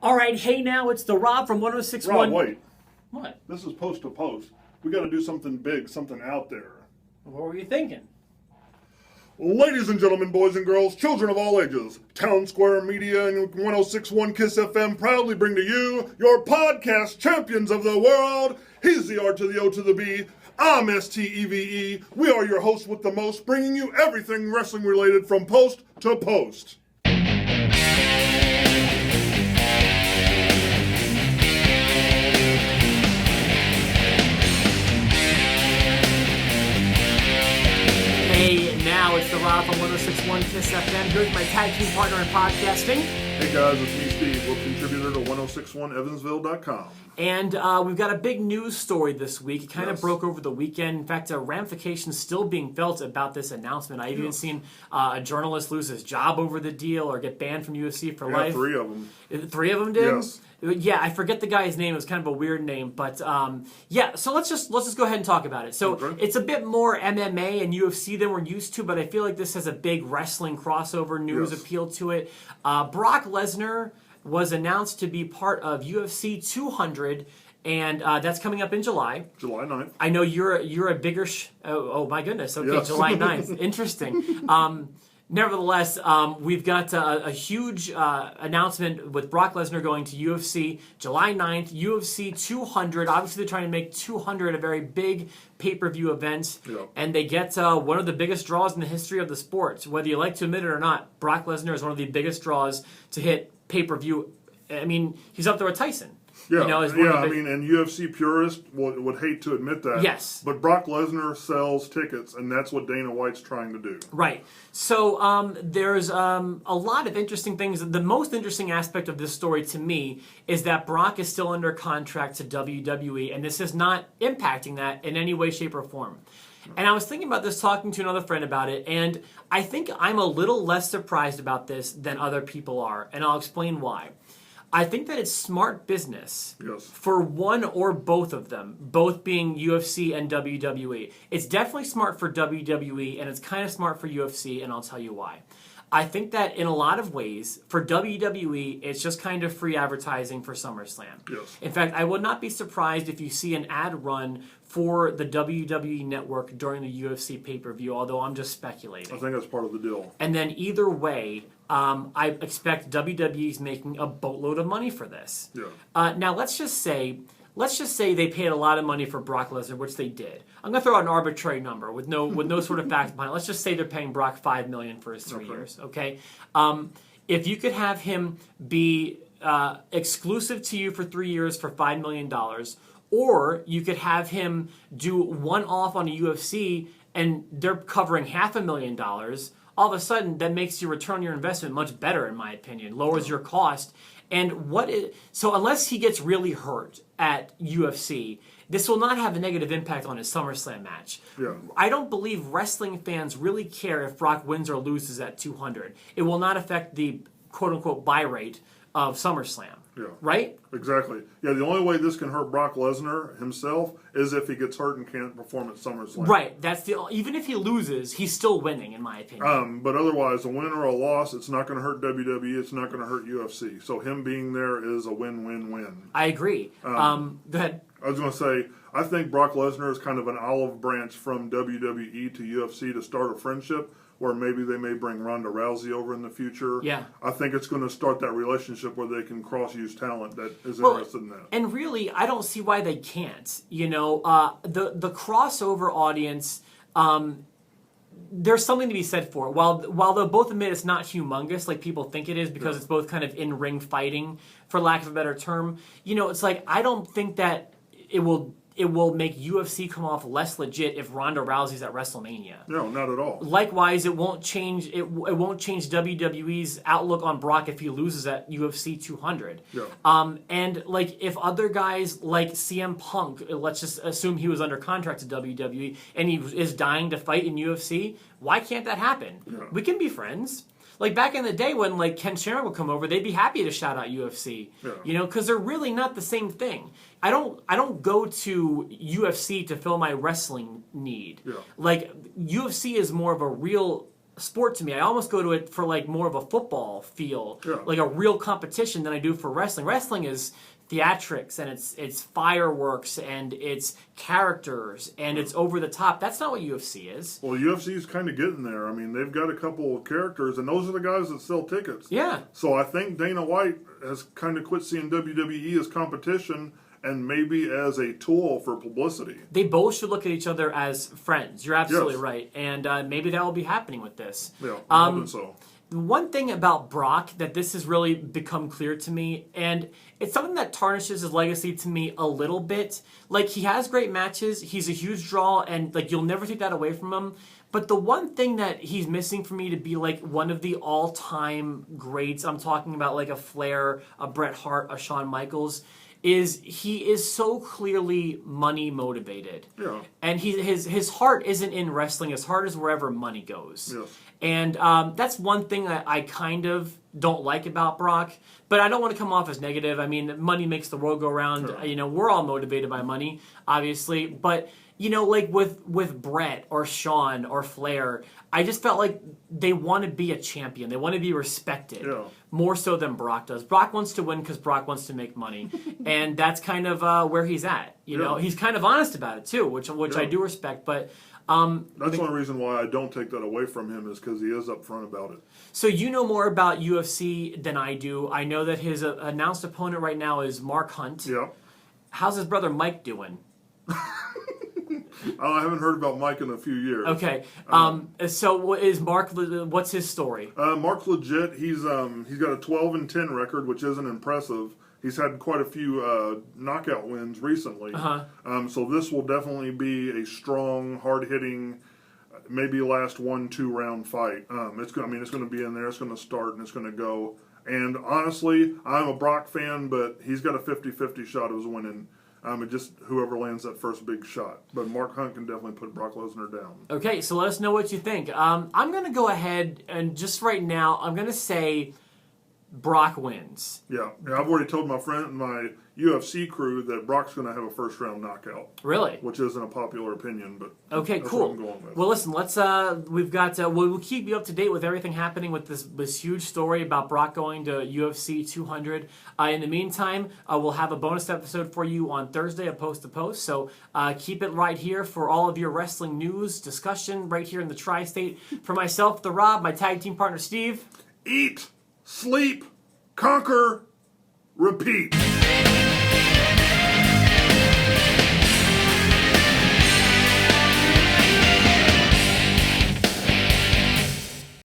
All right, hey now, it's the Rob from 106.1. Rob, wait. What? This is post to post. We got to do something big, something out there. What were you thinking? Ladies and gentlemen, boys and girls, children of all ages, Town Square Media and 106.1 KISS FM proudly bring to you your podcast champions of the world. He's the R to the O to the B. I'm STEVE. We are your hosts with the most, bringing you everything wrestling related from post to post. Hey, now it's the Rob from 106.1 KISS FM. Here's my tag team partner in podcasting. Hey guys, it's me, Steve. We're contributor to 106.1 evansville.com. And we've got a big news story this week. It kind of broke over the weekend. In fact, ramifications still being felt about this announcement. I've even seen a journalist lose his job over the deal or get banned from UFC for life. 3 of them. 3 of them did? Yes. Yeah, I forget the guy's name. It was kind of a weird name, but yeah. So let's just go ahead and talk about it. So It's a bit more MMA and UFC than we're used to, but I feel like this has a big wrestling crossover news appeal to it. Brock Lesnar was announced to be part of UFC 200, and that's coming up in July. July 9th. I know you're a bigger. Oh my goodness. Okay, yes. July 9th. Interesting. Nevertheless, we've got a huge announcement with Brock Lesnar going to UFC July 9th, UFC 200. Obviously, they're trying to make 200 a very big pay-per-view event, and they get one of the biggest draws in the history of the sport. Whether you like to admit it or not, Brock Lesnar is one of the biggest draws to hit pay-per-view. I mean, he's up there with Tyson. Yeah, you know, and UFC purists would hate to admit that. Yes. But Brock Lesnar sells tickets, and that's what Dana White's trying to do. Right. So there's a lot of interesting things. The most interesting aspect of this story to me is that Brock is still under contract to WWE, and this is not impacting that in any way, shape, or form. And I was thinking about this, talking to another friend about it, and I think I'm a little less surprised about this than other people are, and I'll explain why. I think that it's smart business for one or both of them, both being UFC and WWE. It's definitely smart for WWE, and it's kind of smart for UFC, and I'll tell you why. I think that in a lot of ways, for WWE, it's just kind of free advertising for SummerSlam. Yes. In fact, I would not be surprised if you see an ad run for the WWE network during the UFC pay-per-view, although I'm just speculating. I think that's part of the deal. And then either way, I expect WWE's making a boatload of money for this. Yeah. Now, let's just say they paid a lot of money for Brock Lesnar, which they did. I'm going to throw out an arbitrary number with no sort of fact behind it. Let's just say they're paying Brock $5 million for his 3 years. Okay. If you could have him be exclusive to you for 3 years for $5 million, or you could have him do one off on a UFC and they're covering $500,000. All of a sudden, that makes your return on your investment much better, in my opinion. Lowers your cost. And so unless he gets really hurt at UFC, this will not have a negative impact on his SummerSlam match. Yeah. I don't believe wrestling fans really care if Brock wins or loses at 200. It will not affect the quote-unquote buy rate of SummerSlam. Yeah. Right? Exactly. Yeah, the only way this can hurt Brock Lesnar himself is if he gets hurt and can't perform at SummerSlam. Right. Even if he loses, he's still winning, in my opinion. But otherwise, a win or a loss, it's not going to hurt WWE. It's not going to hurt UFC. So him being there is a win-win-win. I agree. Go ahead. I was going to say, I think Brock Lesnar is kind of an olive branch from WWE to UFC to start a friendship, where maybe they may bring Ronda Rousey over in the future. Yeah. I think it's going to start that relationship where they can cross-use talent that is interested in that. And really, I don't see why they can't. You know, the crossover audience, there's something to be said for it. While they'll both admit it's not humongous like people think it is because it's both kind of in-ring fighting, for lack of a better term, you know, it's like I don't think that it will make UFC come off less legit if Ronda Rousey's at WrestleMania. No, not at all. Likewise, it won't change WWE's outlook on Brock if he loses at UFC 200. Yeah. And like if other guys like CM Punk, let's just assume he was under contract to WWE and he is dying to fight in UFC, why can't that happen? Yeah. We can be friends. Like back in the day when like Ken Shamrock would come over, they'd be happy to shout out UFC, you know, because they're really not the same thing. I don't go to UFC to fill my wrestling need. Yeah. Like UFC is more of a real sport to me. I almost go to it for like more of a football feel, Yeah. like a real competition than I do for wrestling. Wrestling is theatrics and it's fireworks and it's characters and it's over the top. That's not what UFC is. Well, UFC's kind of getting there. I mean, they've got a couple of characters, and those are the guys that sell tickets. Yeah. So I think Dana White has kind of quit seeing WWE as competition and maybe as a tool for publicity. They both should look at each other as friends. You're absolutely Yes. right. And maybe that will be happening with this. Yeah, I'm hoping so. The one thing about Brock that this has really become clear to me, and it's something that tarnishes his legacy to me a little bit. Like, he has great matches, he's a huge draw, and like you'll never take that away from him. But the one thing that he's missing for me to be like one of the all-time greats, I'm talking about like a Flair, a Bret Hart, a Shawn Michaels, is he is so clearly money motivated. Yeah. And his heart isn't in wrestling, his heart is wherever money goes. Yes. And that's one thing that I kind of don't like about Brock, but I don't want to come off as negative. I mean, money makes the world go round. Sure. You know, we're all motivated by money, obviously. But, you know, like with Brett or Shawn or Flair, I just felt like they want to be a champion. They want to be respected more so than Brock does. Brock wants to win because Brock wants to make money. And that's kind of where he's at. You know, he's kind of honest about it, too, which I do respect. But that's one reason why I don't take that away from him is because he is upfront about it. So you know more about UFC than I do. I know that his announced opponent right now is Mark Hunt. Yeah. How's his brother Mike doing? I haven't heard about Mike in a few years. Okay. So what is Mark? What's his story? Mark's legit. He's got a 12-10 record, which isn't impressive. He's had quite a few knockout wins recently. So this will definitely be a strong, hard-hitting, maybe last 1-2 round fight. It's going to be in there. It's going to start and it's going to go. And honestly, I'm a Brock fan, but he's got a 50-50 shot of winning. It just whoever lands that first big shot. But Mark Hunt can definitely put Brock Lesnar down. Okay, so let us know what you think. I'm going to go ahead and just right now, I'm going to say Brock wins. Yeah, I've already told my UFC crew that Brock's going to have a first-round knockout. Really? Which isn't a popular opinion, but okay, that's cool. what I'm going with. Well, listen, we've got we'll keep you up to date with everything happening with this huge story about Brock going to UFC 200. In the meantime, we'll have a bonus episode for you on Thursday, a post to post. So keep it right here for all of your wrestling news discussion right here in the Tri-State. For myself, the Rob, my tag team partner Steve. Eat, sleep, conquer, repeat.